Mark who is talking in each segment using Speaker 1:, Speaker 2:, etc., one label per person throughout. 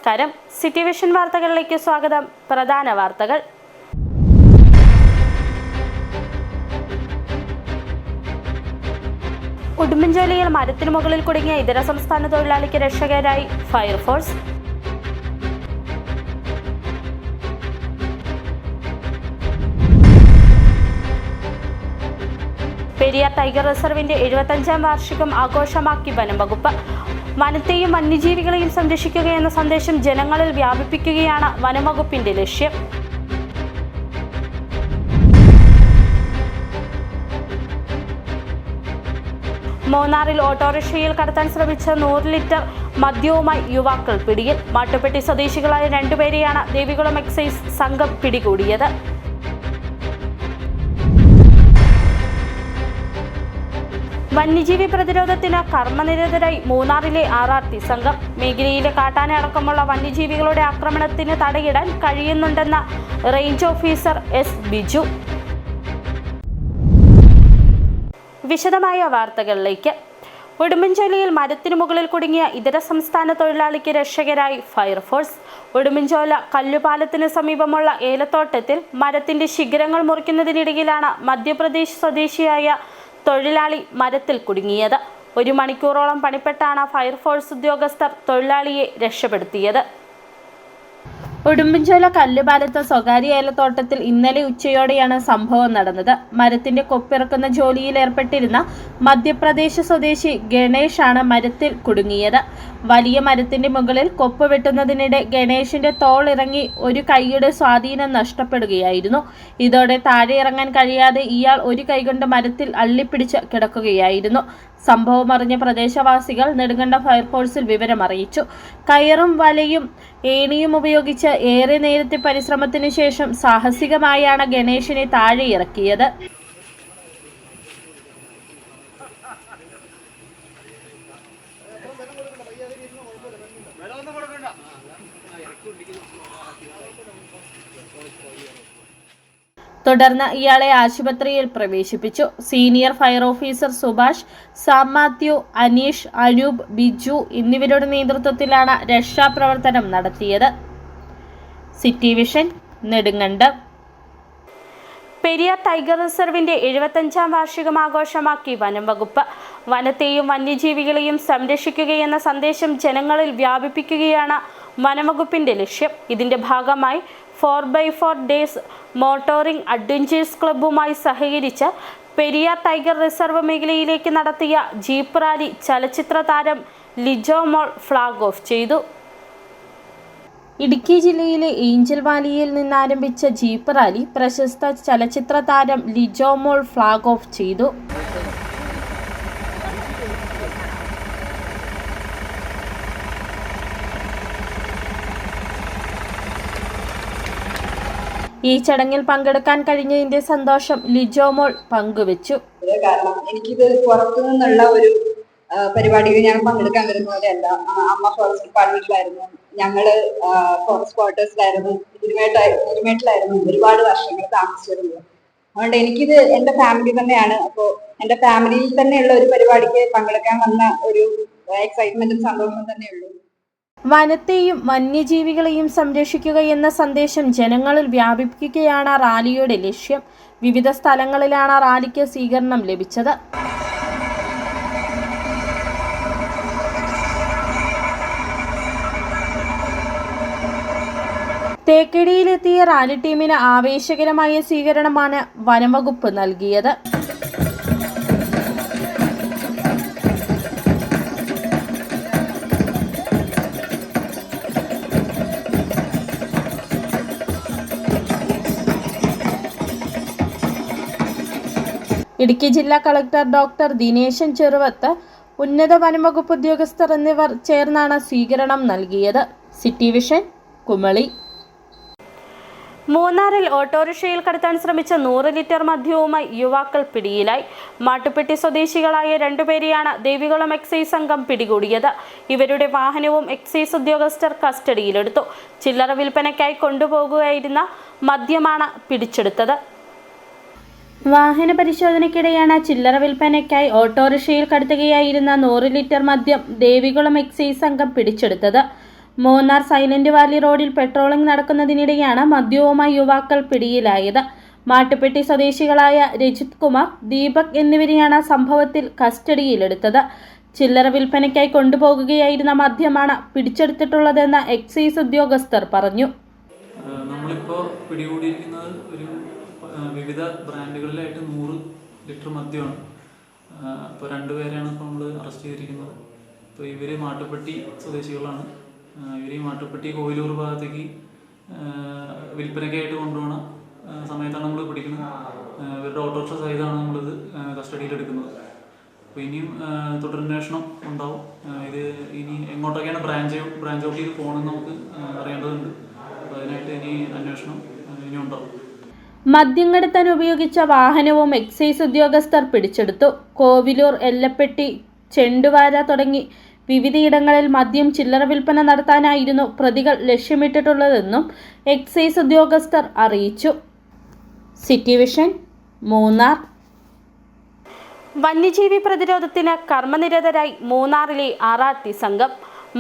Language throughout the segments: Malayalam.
Speaker 1: നമസ്കാരം. സിറ്റി വിഷൻ വാർത്തകളിലേക്ക് സ്വാഗതം. പ്രധാന വാർത്തകൾ. ഉടുമ്പൻചോലയിൽ മരത്തിനു മുകളിൽ കുടുങ്ങിയ ഇതര സംസ്ഥാന തൊഴിലാളിക്ക് രക്ഷകരായി ഫയർഫോഴ്സ്. പെരിയാർ ടൈഗർ റിസർവിന്റെ 75ാം വാർഷികം ആഘോഷമാക്കി വനം വകുപ്പ്. വനത്തെയും വന്യജീവികളെയും സംരക്ഷിക്കുകയെന്ന സന്ദേശം ജനങ്ങളിൽ വ്യാപിപ്പിക്കുകയാണ് വനം വകുപ്പിന്റെ ലക്ഷ്യം. മൂന്നാറിൽ ഓട്ടോറിക്ഷയിൽ കടത്താൻ ശ്രമിച്ച 100 ലിറ്റർ മദ്യവുമായി യുവാക്കൾ പിടിയിൽ. മാട്ടുപ്പെട്ടി സ്വദേശികളായ 2 പേരെയാണ് ദേവികുളം എക്സൈസ് സംഘം പിടികൂടിയത്. വന്യജീവി പ്രതിരോധത്തിന് കർമ്മനിരതരായി മൂന്നാറിലെ RRT സംഘം. മേഖലയിലെ കാട്ടാന അടക്കമുള്ള വന്യജീവികളുടെ ആക്രമണത്തിന് തടയിടാൻ കഴിയുന്നുണ്ടെന്ന റേഞ്ച് ഓഫീസർ S. ബിജു. വിശദമായ വാർത്തകളിലേക്ക്. ഉടുമ്പൻചോലയിൽ മരത്തിനു മുകളിൽ കുടുങ്ങിയ ഇതര സംസ്ഥാന തൊഴിലാളിക്ക് രക്ഷകരായി ഫയർഫോഴ്സ്. ഉടുമ്പൻചോല കല്ലുപാലത്തിന് സമീപമുള്ള ഏലത്തോട്ടത്തിൽ മരത്തിന്റെ ശിഖരങ്ങൾ മുറിക്കുന്നതിനിടയിലാണ് മധ്യപ്രദേശ് സ്വദേശിയായ തൊഴിലാളി മരത്തിൽ കുടുങ്ങിയത്. 1 മണിക്കൂറോളം പണിപ്പെട്ടാണ് ഫയർഫോഴ്സ് ഉദ്യോഗസ്ഥർ തൊഴിലാളിയെ രക്ഷപ്പെടുത്തിയത്. ഉടുമ്പൻചോല കല്ലുപാലത്ത് സ്വകാര്യ ഏലത്തോട്ടത്തിൽ ഇന്നലെ ഉച്ചയോടെയാണ് സംഭവം നടന്നത്. മരത്തിന്റെ കൊപ്പിറക്കുന്ന ജോലിയിൽ ഏർപ്പെട്ടിരുന്ന മധ്യപ്രദേശ് സ്വദേശി ഗണേഷാണ് മരത്തിൽ കുടുങ്ങിയത്. വലിയ മരത്തിന്റെ മുകളിൽ കൊപ്പ് വെട്ടുന്നതിനിടെ ഗണേഷിന്റെ തോൾ ഇറങ്ങി ഒരു കൈയുടെ സ്വാധീനം നഷ്ടപ്പെടുകയായിരുന്നു. ഇതോടെ താഴെ ഇറങ്ങാൻ കഴിയാതെ ഇയാൾ ഒരു കൈകൊണ്ട് മരത്തിൽ അള്ളിപ്പിടിച്ച് കിടക്കുകയായിരുന്നു. സംഭവം അറിഞ്ഞ പ്രദേശവാസികൾ നെടുങ്കണ്ട ഫയർഫോഴ്സിൽ വിവരമറിയിച്ചു. കയറും വലയും ഏണിയും ഉപയോഗിച്ച് ഏറെ നേരത്തെ പരിശ്രമത്തിന് ശേഷം സാഹസികമായാണ് ഗണേഷിനെ താഴെ ഇറക്കിയത്. തുടർന്ന് ഇയാളെ ആശുപത്രിയിൽ പ്രവേശിപ്പിച്ചു. Senior fire officer Subhash, Sam Mathew, Aneesh, Anoop, Biju എന്നിവരുടെ നേതൃത്വത്തിലാണ് രക്ഷാപ്രവർത്തനം നടത്തിയത്. City vision, Nedumkandam. Periyar tiger റിസർവിന്റെ 75ാം വാർഷികം ആഘോഷമാക്കി വനം വകുപ്പ്. വനത്തെയും വന്യജീവികളെയും സംരക്ഷിക്കുകയെന്ന സന്ദേശം ജനങ്ങളിൽ വ്യാപിപ്പിക്കുകയാണ് വനംവകുപ്പിന്റെ ലക്ഷ്യം. ഇതിന്റെ ഭാഗമായി 4x4 ഡേയ്സ് മോട്ടോറിംഗ് അഡ്വഞ്ചേഴ്സ് ക്ലബ്ബുമായി സഹകരിച്ച് പെരിയാർ ടൈഗർ റിസർവ് മേഖലയിലേക്ക് നടത്തിയ ജീപ്പ് റാലി ചലച്ചിത്ര താരം ലിജോ മോൾ ഫ്ലാഗ് ഓഫ് ചെയ്തു. ഇടുക്കി ജില്ലയിലെ ഏഞ്ചൽ വാലിയിൽ നിന്നാരംഭിച്ച ജീപ്പ് റാലി പ്രശസ്ത ചലച്ചിത്ര താരം ലിജോ മോൾ ഫ്ലാഗ് ഓഫ് ചെയ്തു. ഈ ചടങ്ങിൽ പങ്കെടുക്കാൻ കഴിഞ്ഞതിന്റെ സന്തോഷം ലിജോ മോൾ പങ്കുവച്ചു.
Speaker 2: കാരണം എനിക്കിത് പുറത്തു നിന്നുള്ള ഒരു പരിപാടിയിൽ ഞാൻ പങ്കെടുക്കാൻ വരുന്ന പോലെയല്ല. അമ്മ ഫോറസ്റ്റ് ഡിപ്പാർട്ട്മെന്റിലായിരുന്നു, ഞങ്ങള് ഫോറസ്റ്റ് ക്വാർട്ടേഴ്സിലായിരുന്നു, ഇരുമേട്ടിലായിരുന്നു ഒരുപാട് വർഷങ്ങൾ താമസിച്ചിരുന്നത്. അതുകൊണ്ട് എനിക്കിത് എന്റെ ഫാമിലി തന്നെയാണ്. അപ്പോൾ എന്റെ ഫാമിലിയിൽ തന്നെയുള്ള ഒരു പരിപാടിക്ക് പങ്കെടുക്കാൻ വന്ന ഒരു എക്സൈറ്റ്മെന്റും സന്തോഷവും തന്നെയുള്ളൂ.
Speaker 1: വനത്തെയും വന്യജീവികളെയും സംരക്ഷിക്കുക എന്ന സന്ദേശം ജനങ്ങളിൽ വ്യാപിപ്പിക്കുകയാണ് റാലിയുടെ ലക്ഷ്യം. വിവിധ സ്ഥലങ്ങളിലാണ് റാലിക്ക് സ്വീകരണം ലഭിച്ചത്. തേക്കടിയിലെത്തിയ റാലി ടീമിന് ആവേശകരമായ സ്വീകരണമാണ് വനംവകുപ്പ് നൽകിയത്. ഇടുക്കി ജില്ലാ കളക്ടർ ഡോക്ടർ ദിനേശൻ ചെറുവത്ത്, ഉന്നത വനംവകുപ്പ് ഉദ്യോഗസ്ഥർ എന്നിവർ ചേർന്നാണ് സ്വീകരണം നൽകിയത്. City vision, Kumily. മൂന്നാറിൽ ഓട്ടോറിക്ഷയിൽ കടത്താൻ ശ്രമിച്ച 100 ലിറ്റർ മദ്യവുമായി യുവാക്കൾ പിടിയിലായി. മാട്ടുപ്പെട്ടി സ്വദേശികളായ 2 പേരെയാണ് ദേവികുളം എക്സൈസ് സംഘം പിടികൂടിയത്. ഇവരുടെ വാഹനവും എക്സൈസ് ഉദ്യോഗസ്ഥർ കസ്റ്റഡിയിലെടുത്തു. ചില്ലറ വിൽപ്പനയ്ക്കായി കൊണ്ടുപോകുകയായിരുന്ന മദ്യമാണ് പിടിച്ചെടുത്തത്. വാഹന പരിശോധനയ്ക്കിടെയാണ് ചില്ലറ വിൽപ്പനയ്ക്കായി ഓട്ടോറിക്ഷയിൽ കടത്തുകയായിരുന്ന 100 ലിറ്റർ മദ്യം ദേവികുളം എക്സൈസ് സംഘം പിടിച്ചെടുത്തത്. മൂന്നാർ സൈലന്റ് വാലി റോഡിൽ പെട്രോളിംഗ് നടക്കുന്നതിനിടെയാണ് മദ്യവുമായി യുവാക്കൾ പിടിയിലായത്. മാട്ടുപ്പെട്ടി സ്വദേശികളായ രജിത് കുമാർ, ദീപക് എന്നിവരെയാണ് സംഭവത്തിൽ കസ്റ്റഡിയിലെടുത്തത്. ചില്ലറ വിൽപ്പനയ്ക്കായി കൊണ്ടുപോകുകയായിരുന്ന മദ്യമാണ് പിടിച്ചെടുത്തിട്ടുള്ളതെന്ന് എക്സൈസ് ഉദ്യോഗസ്ഥർ പറഞ്ഞു.
Speaker 3: നമ്മളിപ്പോൾ പിടികൂടിയിരിക്കുന്നത് ഒരു വിവിധ ബ്രാൻഡുകളിലായിട്ട് 100 ലിറ്റർ മദ്യമാണ്. ഇപ്പോൾ 2 പേരെയാണ് ഇപ്പോൾ നമ്മൾ അറസ്റ്റ് ചെയ്തിരിക്കുന്നത്. ഇപ്പോൾ ഇവർ മാട്ടുപ്പെട്ടി സ്വദേശികളാണ്. ഇവർ മാട്ടുപ്പെട്ടി കോയിലൂർ ഭാഗത്തേക്ക് വിൽപ്പനയ്ക്കായിട്ട് കൊണ്ടുപോകുന്ന സമയത്താണ് നമ്മൾ പിടിക്കുന്നത്. ഇവരുടെ ഓട്ടോറിക്ഷ സഹിതമാണ് നമ്മളിത് കസ്റ്റഡിയിലെടുക്കുന്നത്. അപ്പോൾ ഇനിയും തുടരന്വേഷണം ഉണ്ടാവും. ഇത് ഇനി എങ്ങോട്ടൊക്കെയാണ് ബ്രാഞ്ച് ഔട്ട് ചെയ്ത് പോകണമെന്ന് നമുക്ക് അറിയേണ്ടതുണ്ട്. അപ്പോൾ അതിനായിട്ട് ഇനി അന്വേഷണം ഇനി ഉണ്ടാവും.
Speaker 1: മദ്യം കടത്താൻ ഉപയോഗിച്ച വാഹനവും എക്സൈസ് ഉദ്യോഗസ്ഥർ പിടിച്ചെടുത്തു. കോവിലൂർ, എല്ലപ്പെട്ടി, ചെണ്ടുവാര തുടങ്ങി വിവിധയിടങ്ങളിൽ മദ്യം ചില്ലറ വിൽപ്പന നടത്താനായിരുന്നു പ്രതികൾ ലക്ഷ്യമിട്ടിട്ടുള്ളതെന്നും എക്സൈസ് ഉദ്യോഗസ്ഥർ അറിയിച്ചു. City vision, Munnar. വന്യജീവി പ്രതിരോധത്തിന് കർമ്മനിരതരായി മൂന്നാറിലെ RRT സംഘം.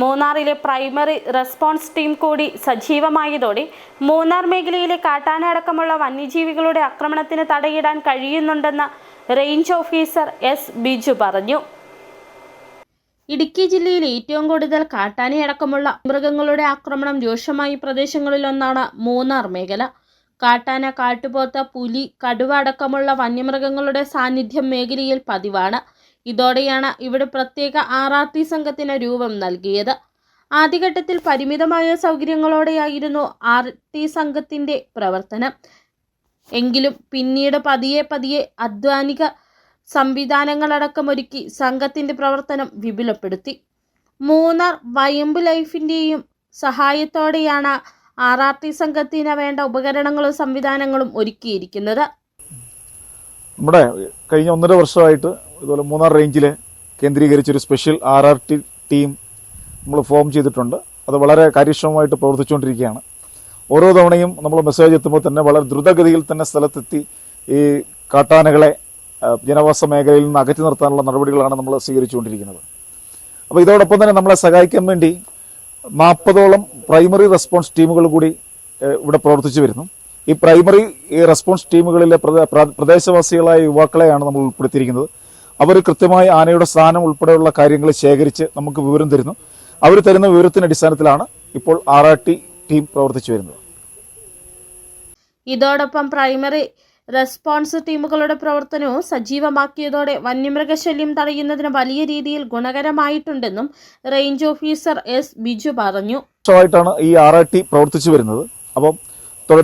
Speaker 1: മൂന്നാറിലെ പ്രൈമറി റെസ്പോൺസ് ടീം കൂടി സജീവമായതോടെ മൂന്നാർ മേഖലയിലെ കാട്ടാന അടക്കമുള്ള വന്യജീവികളുടെ ആക്രമണത്തിന് തടയിടാൻ കഴിയുന്നുണ്ടെന്ന് റേഞ്ച് ഓഫീസർ S. ബിജു പറഞ്ഞു. ഇടുക്കി ജില്ലയിൽ ഏറ്റവും കൂടുതൽ കാട്ടാനയടക്കമുള്ള മൃഗങ്ങളുടെ ആക്രമണം രൂക്ഷമായ പ്രദേശങ്ങളിലൊന്നാണ് മൂന്നാർ മേഖല. കാട്ടാന, കാട്ടുപോത്ത്, പുലി, കടുവ അടക്കമുള്ള വന്യമൃഗങ്ങളുടെ സാന്നിധ്യം മേഖലയിൽ പതിവാണ്. ഇതോടെയാണ് ഇവിടെ പ്രത്യേക RRT സംഘത്തിന് രൂപം നൽകിയത്. ആദ്യഘട്ടത്തിൽ പരിമിതമായ സൗകര്യങ്ങളോടെയായിരുന്നു RRT സംഘത്തിന്റെ പ്രവർത്തനം. എങ്കിലും പിന്നീട് പതിയെ അധ്വാനിക സംവിധാനങ്ങളടക്കമൊരുക്കി സംഘത്തിന്റെ പ്രവർത്തനം വിപുലപ്പെടുത്തി. മൂന്നാർ വൈൽഡ് ലൈഫിന്റെയും സഹായത്തോടെയാണ് RRT സംഘത്തിന് വേണ്ട ഉപകരണങ്ങളും സംവിധാനങ്ങളും ഒരുക്കിയിരിക്കുന്നത്.
Speaker 4: നമ്മുടെ കഴിഞ്ഞ 1.5 വർഷമായിട്ട് ഇതുപോലെ മൂന്നാർ റേഞ്ചിൽ കേന്ദ്രീകരിച്ചൊരു സ്പെഷ്യൽ RRT ടീം നമ്മൾ ഫോം ചെയ്തിട്ടുണ്ട്. അത് വളരെ കാര്യക്ഷമമായിട്ട് പ്രവർത്തിച്ചുകൊണ്ടിരിക്കുകയാണ്. ഓരോ തവണയും നമ്മൾ മെസ്സേജ് എത്തുമ്പോൾ തന്നെ വളരെ ദ്രുതഗതിയിൽ തന്നെ സ്ഥലത്തെത്തി ഈ കാട്ടാനകളെ ജനവാസ മേഖലയിൽ നിന്ന് അകറ്റി നിർത്താനുള്ള നടപടികളാണ് നമ്മൾ സ്വീകരിച്ചുകൊണ്ടിരിക്കുന്നത്. അപ്പോൾ ഇതോടൊപ്പം തന്നെ നമ്മളെ സഹായിക്കാൻ വേണ്ടി 40ഓളം പ്രൈമറി റെസ്പോൺസ് ടീമുകൾ കൂടി ഇവിടെ പ്രവർത്തിച്ചു വരുന്നു. ഈ പ്രൈമറി റെസ്പോൺസ് ടീമുകളിലെ പ്രദേശവാസികളായ യുവാക്കളെയാണ് നമ്മൾ ഉൾപ്പെടുത്തിയിരിക്കുന്നത്. അവർ കൃത്യമായി ആനയുടെ സ്ഥാനം ഉൾപ്പെടെയുള്ള കാര്യങ്ങൾ ശേഖരിച്ച് നമുക്ക് വിവരം തരുന്നു. അവർ തരുന്ന വിവരത്തിന്റെ അടിസ്ഥാനത്തിലാണ് ഇപ്പോൾ RRT ടീം പ്രവർത്തിച്ചു വരുന്നത്.
Speaker 1: ഇതോടൊപ്പം പ്രൈമറി റെസ്പോൺസ് ടീമുകളുടെ പ്രവർത്തനവും സജീവമാക്കിയതോടെ വന്യമൃഗശല്യം തടയുന്നതിന് വലിയ രീതിയിൽ ഗുണകരമായിട്ടുണ്ടെന്നും റേഞ്ച് ഓഫീസർ S. ബിജു പറഞ്ഞു.
Speaker 4: ായിട്ടാണ് ഈ RRT പ്രവർത്തിച്ചു വരുന്നത്. അപ്പം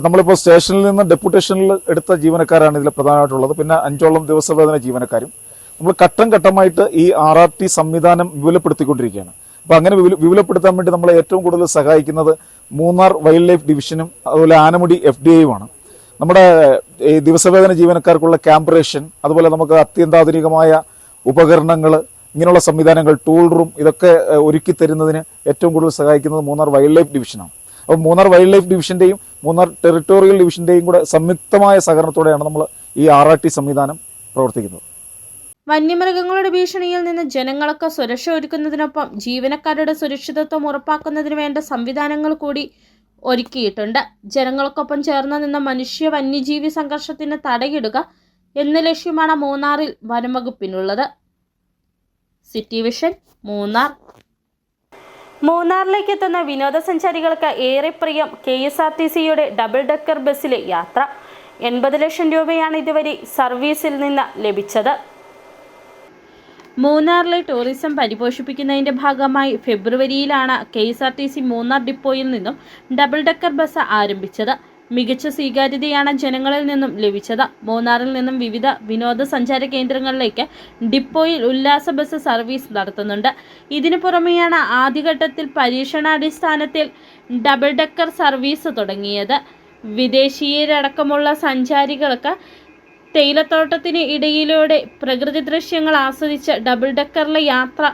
Speaker 4: നമ്മളിപ്പോൾ സ്റ്റേഷനിൽ നിന്ന് ഡെപ്യൂട്ടേഷനിൽ എടുത്ത ജീവനക്കാരാണ് ഇതിൽ പ്രധാനമായിട്ടുള്ളത്. പിന്നെ 5ഓളം ദിവസവേതന ജീവനക്കാരും. നമ്മൾ ഘട്ടം ഘട്ടമായിട്ട് ഈ RRT സംവിധാനം വിപുലപ്പെടുത്തിക്കൊണ്ടിരിക്കുകയാണ്. അപ്പോൾ അങ്ങനെ വിപുലപ്പെടുത്താൻ വേണ്ടി നമ്മളെ ഏറ്റവും കൂടുതൽ സഹായിക്കുന്നത് മൂന്നാർ വൈൽഡ് ലൈഫ് ഡിവിഷനും അതുപോലെ ആനമുടി FDIയുമാണ്. നമ്മുടെ ഈ ദിവസവേതന ജീവനക്കാർക്കുള്ള ക്യാമ്പ് റേഷൻ, അതുപോലെ നമുക്ക് അത്യന്താധുനികമായ ഉപകരണങ്ങൾ, ഇങ്ങനെയുള്ള സംവിധാനങ്ങൾ, ടൂൾ റൂം, ഇതൊക്കെ ഒരുക്കി തരുന്നതിന് ഏറ്റവും കൂടുതൽ സഹായിക്കുന്നത് മൂന്നാർ വൈൽഡ് ലൈഫ് ഡിവിഷനാണ്. അപ്പോൾ മൂന്നാർ വൈൽഡ് ലൈഫ് ഡിവിഷന്റെയും മൂന്നാർ ടെറിട്ടോറിയൽ ഡിവിഷന്റെയും കൂടെ സംയുക്തമായ സഹകരണത്തോടെയാണ് നമ്മൾ ഈ RRT സംവിധാനം പ്രവർത്തിക്കുന്നത്.
Speaker 1: വന്യമൃഗങ്ങളുടെ ഭീഷണിയിൽ നിന്ന് ജനങ്ങൾക്ക് സുരക്ഷ ഒരുക്കുന്നതിനൊപ്പം ജീവനക്കാരുടെ സുരക്ഷിതത്വം ഉറപ്പാക്കുന്നതിന് വേണ്ട സംവിധാനങ്ങൾ കൂടി ഒരുക്കിയിട്ടുണ്ട്. ജനങ്ങൾക്കൊപ്പം ചേർന്ന് നിന്ന് മനുഷ്യ വന്യജീവി സംഘർഷത്തിന് തടയിടുക എന്ന ലക്ഷ്യമാണ് മൂന്നാറിൽ വനംവകുപ്പിനുള്ളത്. City vision, Munnar. മൂന്നാറിലേക്ക് എത്തുന്ന വിനോദസഞ്ചാരികൾക്ക് ഏറെ പ്രിയം KSRTCയുടെ ഡബിൾ ഡെക്കർ ബസ്സിലെ യാത്ര. 80 ലക്ഷം രൂപയാണ് ഇതുവരെ സർവീസിൽ നിന്ന് ലഭിച്ചത്. മൂന്നാറിലെ ടൂറിസം പരിപോഷിപ്പിക്കുന്നതിന്റെ ഭാഗമായി ഫെബ്രുവരിയിലാണ് KSRTC മൂന്നാർ ഡിപ്പോയിൽ നിന്നും ഡബിൾ ഡെക്കർ ബസ് ആരംഭിച്ചത്. മികച്ച സ്വീകാര്യതയാണ് ജനങ്ങളിൽ നിന്നും ലഭിച്ചത്. മൂന്നാറിൽ നിന്നും വിവിധ വിനോദസഞ്ചാര കേന്ദ്രങ്ങളിലേക്ക് ഡിപ്പോയിൽ ഉല്ലാസ ബസ് സർവീസ് നടത്തുന്നുണ്ട്. ഇതിനു പുറമെയാണ് ആദ്യഘട്ടത്തിൽ പരീക്ഷണാടിസ്ഥാനത്തിൽ ഡബിൾ ഡെക്കർ സർവീസ് തുടങ്ങിയത്. വിദേശീയരടക്കമുള്ള സഞ്ചാരികൾക്ക് തേയിലത്തോട്ടത്തിന് ഇടയിലൂടെ പ്രകൃതി ദൃശ്യങ്ങൾ ആസ്വദിച്ച് ഡബിൾ ഡെക്കറിലെ യാത്ര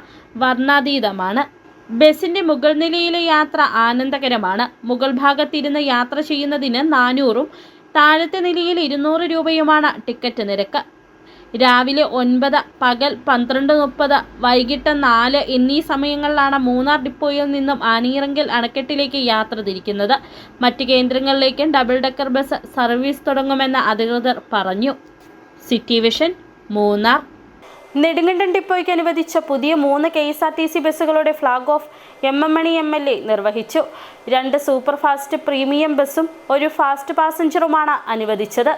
Speaker 1: വർണ്ണാതീതമാണ്. ബസിന്റെ മുകൾ നിലയിലെ യാത്ര ആനന്ദകരമാണ്. മുകൾ ഭാഗത്തിരുന്ന് യാത്ര ചെയ്യുന്നതിന് 400-ഉം താഴത്തെ നിലയിൽ 200 രൂപയുമാണ് ടിക്കറ്റ് നിരക്ക്. രാവിലെ 9, പകൽ 12:30, വൈകിട്ട് 4 എന്നീ സമയങ്ങളിലാണ് മൂന്നാർ ഡിപ്പോയിൽ നിന്നും ആനയിറങ്കൽ അണക്കെട്ടിലേക്ക് യാത്ര തിരിക്കുന്നത്. മറ്റ് കേന്ദ്രങ്ങളിലേക്കും ഡബിൾ ഡെക്കർ ബസ് സർവീസ് തുടങ്ങുമെന്ന് അധികൃതർ പറഞ്ഞു. City vision, Munnar. നെടുങ്കണ്ടം ഡിപ്പോയ്ക്ക് അനുവദിച്ച പുതിയ 3 KSRTC ബസ്സുകളുടെ ഫ്ലാഗ് ഓഫ് മണി MLA നിർവഹിച്ചു. 2 സൂപ്പർ ഫാസ്റ്റ് പ്രീമിയം ബസ്സും 1 ഫാസ്റ്റ് പാസഞ്ചറുമാണ് അനുവദിച്ചത്.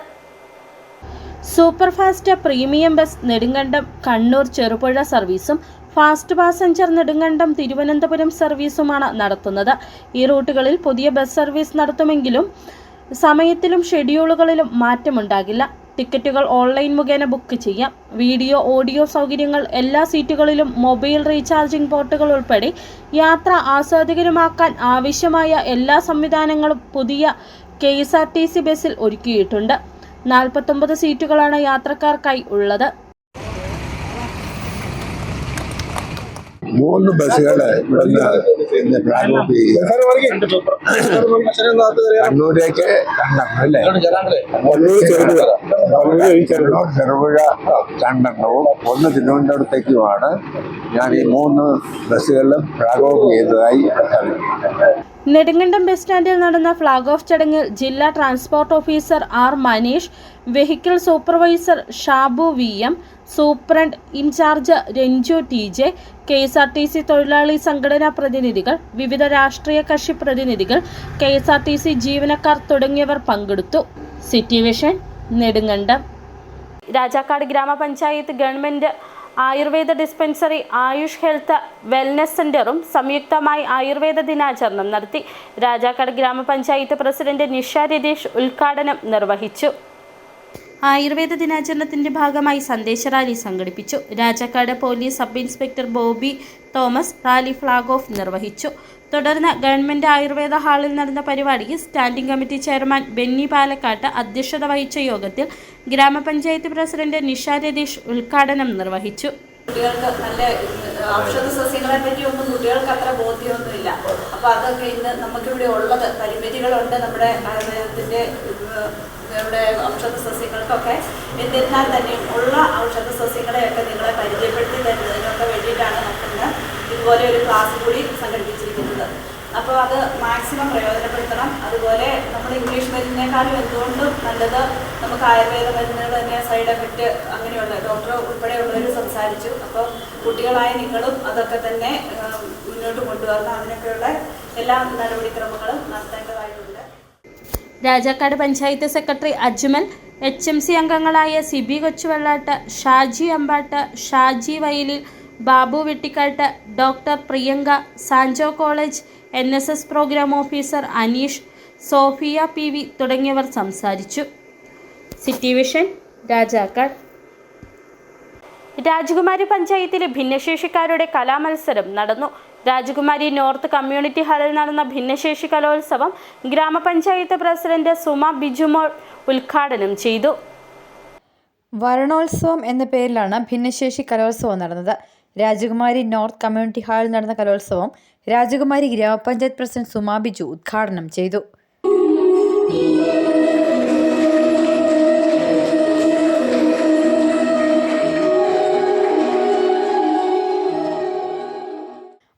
Speaker 1: Super fast premium bus Nedumkandam Kannur Cherupuzha സർവീസും ഫാസ്റ്റ് പാസഞ്ചർ നെടുങ്കണ്ടം തിരുവനന്തപുരം സർവീസുമാണ് നടത്തുന്നത്. ഈ റൂട്ടുകളിൽ പുതിയ ബസ് സർവീസ് നടത്തുമെങ്കിലും സമയത്തിലും ഷെഡ്യൂളുകളിലും മാറ്റമുണ്ടാകില്ല. ടിക്കറ്റുകൾ ഓൺലൈൻ മുഖേന ബുക്ക് ചെയ്യാം. വീഡിയോ, ഓഡിയോ സൗകര്യങ്ങൾ, എല്ലാ സീറ്റുകളിലും മൊബൈൽ റീചാർജിംഗ് പോർട്ടുകൾ ഉൾപ്പെടെ യാത്ര ആസ്വാദികരമാക്കാൻ ആവശ്യമായ എല്ലാ സംവിധാനങ്ങളും പുതിയ KSRTC ബസ്സിൽ ഒരുക്കിയിട്ടുണ്ട്. 49 സീറ്റുകളാണ് യാത്രക്കാർക്കായി ഉള്ളത്.
Speaker 5: 3 ബസ്സുകൾ ഇന്ന് ഫ്ലാഗ് ഓഫ് ചെയ്യും. കണ്ണൂരേക്ക് 2 ചെറുപുഴ 2 1 തിരുവനന്തപുരത്തേക്കുമാണ് ഞാൻ ഈ 3 ബസ്സുകളിലും ഫ്ലാഗ് ഓഫ് ചെയ്തതായി പ്രഖ്യാപിച്ചു.
Speaker 1: നെടുങ്കണ്ടം ബസ് സ്റ്റാൻഡിൽ നടന്ന ഫ്ലാഗ് ഓഫ് ചടങ്ങിൽ ജില്ലാ transport officer R. Manish, vehicle supervisor Shabu VM, superintendent in charge Ranju TJ, KSRTC തൊഴിലാളി സംഘടനാ പ്രതിനിധികൾ, വിവിധ രാഷ്ട്രീയ കക്ഷി പ്രതിനിധികൾ, KSRTC ജീവനക്കാർ തുടങ്ങിയവർ പങ്കെടുത്തു. City vision, Nedumkandam. രാജാക്കാട് ഗ്രാമപഞ്ചായത്ത് government Ayurveda dispensary, Ayush health wellness സെന്ററും സംയുക്തമായി ആയുർവേദ ദിനാചരണം നടത്തി. രാജാക്കാട് ഗ്രാമപഞ്ചായത്ത് പ്രസിഡന്റ് നിഷ രതീഷ് ഉദ്ഘാടനം നിർവഹിച്ചു. ആയുർവേദ ദിനാചരണത്തിന്റെ ഭാഗമായി സന്ദേശ റാലി സംഘടിപ്പിച്ചു. Rajakkad police sub inspector Bobby Thomas rally flag off നിർവഹിച്ചു. തുടർന്ന് ഗവൺമെന്റ് ആയുർവേദ ഹാളിൽ നടന്ന പരിപാടിയിൽ സ്റ്റാൻഡിംഗ് കമ്മിറ്റി ചെയർമാൻ ബെന്നി പാലക്കാട്ട് അധ്യക്ഷത വഹിച്ച യോഗത്തിൽ ഗ്രാമപഞ്ചായത്ത് പ്രസിഡന്റ് നിഷ രതീഷ് ഉദ്ഘാടനം നിർവഹിച്ചു.
Speaker 2: കുട്ടികൾക്ക് നല്ല ഔഷധ സസ്യങ്ങളെ പറ്റിയൊന്നും കുട്ടികൾക്ക് അത്ര ബോധ്യമൊന്നുമില്ല. അപ്പോൾ അതൊക്കെ ഇന്ന് നമുക്കിവിടെ ഉള്ളത് പരിമിതികളുണ്ട് നമ്മുടെ ആയുർവേദത്തിൻ്റെ നമ്മുടെ ഔഷധ സസ്യങ്ങൾക്കൊക്കെ. എന്നിരുന്നാൽ തന്നെയും ഉള്ള ഔഷധ സസ്യങ്ങളെയൊക്കെ നിങ്ങളെ പരിചയപ്പെടുത്തി തരുന്നതിനൊക്കെ വേണ്ടിയിട്ടാണ് നമുക്കിന്ന് ഇതുപോലെ ഒരു ക്ലാസ് കൂടി സംഘടിപ്പിച്ചിരിക്കുന്നത്. അപ്പോൾ അത് മാക്സിമം പ്രയോജനപ്പെടുത്തണം. അതുപോലെ നമ്മൾ ഇംഗ്ലീഷ് മരുന്നിനേക്കാളും എന്തുകൊണ്ടും നല്ലത് നമുക്ക് ആയുർവേദ മരുന്നുകൾ തന്നെ സൈഡ് എഫക്റ്റ് അങ്ങനെയുള്ള ഡോക്ടർ ഉൾപ്പെടെയുള്ളവർ സംസാരിച്ചു. അപ്പോൾ കുട്ടികളായ നിങ്ങളും അതൊക്കെ തന്നെ മുന്നോട്ട് കൊണ്ടുവരണം. അതിനൊക്കെയുള്ള എല്ലാ നടപടിക്രമങ്ങളും നടത്തേണ്ടതായിട്ടുണ്ട്.
Speaker 1: രാജാക്കാട് പഞ്ചായത്ത് സെക്രട്ടറി അജ്മൽ, HMC അംഗങ്ങളായ Sibi Kochuvellattu, Shaji Ambattu, Shaji Vayalil, Babu Vettikkattu, doctor Priyanka, Sanjo college NSS programme officer Aneesh, Sophia PV തുടങ്ങിയവർ സംസാരിച്ചു. City vision, Rajakkad. രാജകുമാരി പഞ്ചായത്തിലെ ഭിന്നശേഷിക്കാരുടെ കലാമത്സരം നടന്നു. രാജകുമാരി നോർത്ത് കമ്മ്യൂണിറ്റി ഹാളിൽ നടന്ന ഭിന്നശേഷി കലോത്സവം ഗ്രാമപഞ്ചായത്ത് പ്രസിഡന്റ് സുമ ബിജുമോൾ ഉദ്ഘാടനം ചെയ്തു.
Speaker 6: വരണോത്സവം എന്ന പേരിലാണ് ഭിന്നശേഷി കലോത്സവം നടന്നത്. രാജകുമാരി നോർത്ത് കമ്മ്യൂണിറ്റി ഹാളിൽ നടന്ന കലോത്സവം രാജകുമാരി ഗ്രാമപഞ്ചായത്ത് പ്രസിഡന്റ് സുമ ബിജു ഉദ്ഘാടനം ചെയ്തു.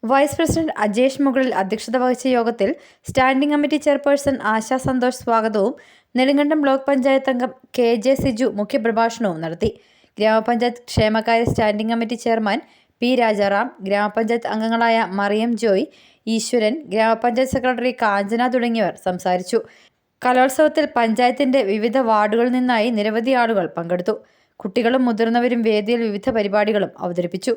Speaker 6: വൈസ് പ്രസിഡന്റ് അജേഷ് മുകളിൽ അധ്യക്ഷത വഹിച്ച യോഗത്തിൽ standing committee chairperson Asha Santhosh സ്വാഗതവും നെടുങ്കണ്ടം ബ്ലോക്ക് പഞ്ചായത്ത് അംഗം KJ സിജു മുഖ്യപ്രഭാഷണവും നടത്തി. ഗ്രാമപഞ്ചായത്ത് ക്ഷേമകാര്യ standing committee chairman P. Rajaram, ഗ്രാമപഞ്ചായത്ത് അംഗങ്ങളായ മറിയം ജോയ്, ഈശ്വരൻ, ഗ്രാമപഞ്ചായത്ത് സെക്രട്ടറി കാഞ്ചന തുടങ്ങിയവർ സംസാരിച്ചു. കലോത്സവത്തിൽ പഞ്ചായത്തിന്റെ വിവിധ വാർഡുകളിൽ നിന്നായി നിരവധി ആളുകൾ പങ്കെടുത്തു. കുട്ടികളും മുതിർന്നവരും വേദിയിൽ വിവിധ പരിപാടികളും അവതരിപ്പിച്ചു.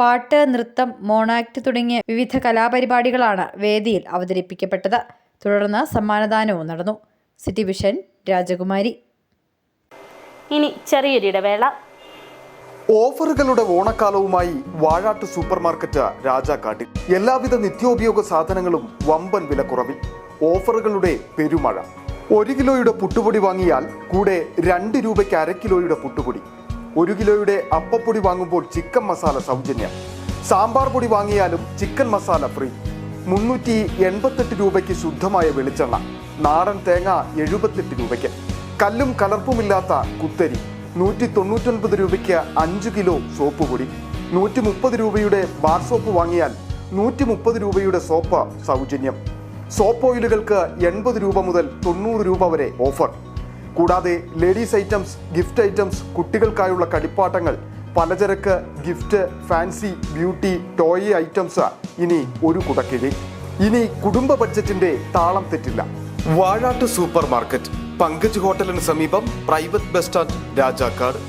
Speaker 6: പാട്ട്, നൃത്തം, മോണാക്ട് തുടങ്ങിയ വിവിധ കലാപരിപാടികളാണ് വേദിയിൽ അവതരിപ്പിക്കപ്പെട്ടത്. തുടർന്ന് സമ്മാനദാനവും നടന്നു. സിറ്റി വിഷൻ, രാജകുമാരി.
Speaker 1: ഇനി ചെറിയൊരിടവേള.
Speaker 7: ഓഫറുകളുടെ ഓണക്കാലവുമായി വാഴാട്ട് സൂപ്പർ മാർക്കറ്റ് രാജാക്കാട്ടിൽ. എല്ലാവിധ നിത്യോപയോഗ സാധനങ്ങളും വമ്പൻ വിലക്കുറവിൽ. ഓഫറുകളുടെ പെരുമഴ. 1 കിലോയുടെ പുട്ടുപൊടി വാങ്ങിയാൽ കൂടെ 2 രൂപയ്ക്ക് 1/2 കിലോയുടെ പുട്ടുപൊടി. 1 കിലോയുടെ അപ്പപ്പൊടി വാങ്ങുമ്പോൾ ചിക്കൻ മസാല സൗജന്യം. സാമ്പാർ പൊടി വാങ്ങിയാലും ചിക്കൻ മസാല ഫ്രീ. 388 രൂപയ്ക്ക് ശുദ്ധമായ വെളിച്ചെണ്ണ, നാടൻ തേങ്ങ 78 രൂപയ്ക്ക്, കല്ലും കലർപ്പുമില്ലാത്ത കുത്തരി 199 രൂപയ്ക്ക് 5 കിലോ സോപ്പ് പൊടി, 130 രൂപയുടെ ബാർ സോപ്പ് വാങ്ങിയാൽ 130 രൂപയുടെ സോപ്പ് സൗജന്യം. സോപ്പ് ഓയിലുകൾക്ക് 80 രൂപ മുതൽ 90 രൂപ വരെ ഓഫർ. കൂടാതെ ലേഡീസ് ഐറ്റംസ്, ഗിഫ്റ്റ് ഐറ്റംസ്, കുട്ടികൾക്കായുള്ള കളിപ്പാട്ടങ്ങൾ, പലചരക്ക്, gift, fancy, beauty, toy items ഇനി ഒരു കുടക്കീഴിൽ. ഇനി കുടുംബ ബഡ്ജറ്റിന്റെ താളം തെറ്റില്ല. വാഴാട്ട് സൂപ്പർ മാർക്കറ്റ്, പങ്കജ് ഹോട്ടലിന് സമീപം, പ്രൈവറ്റ് ബസ് സ്റ്റാൻഡ്, രാജാക്കാട്.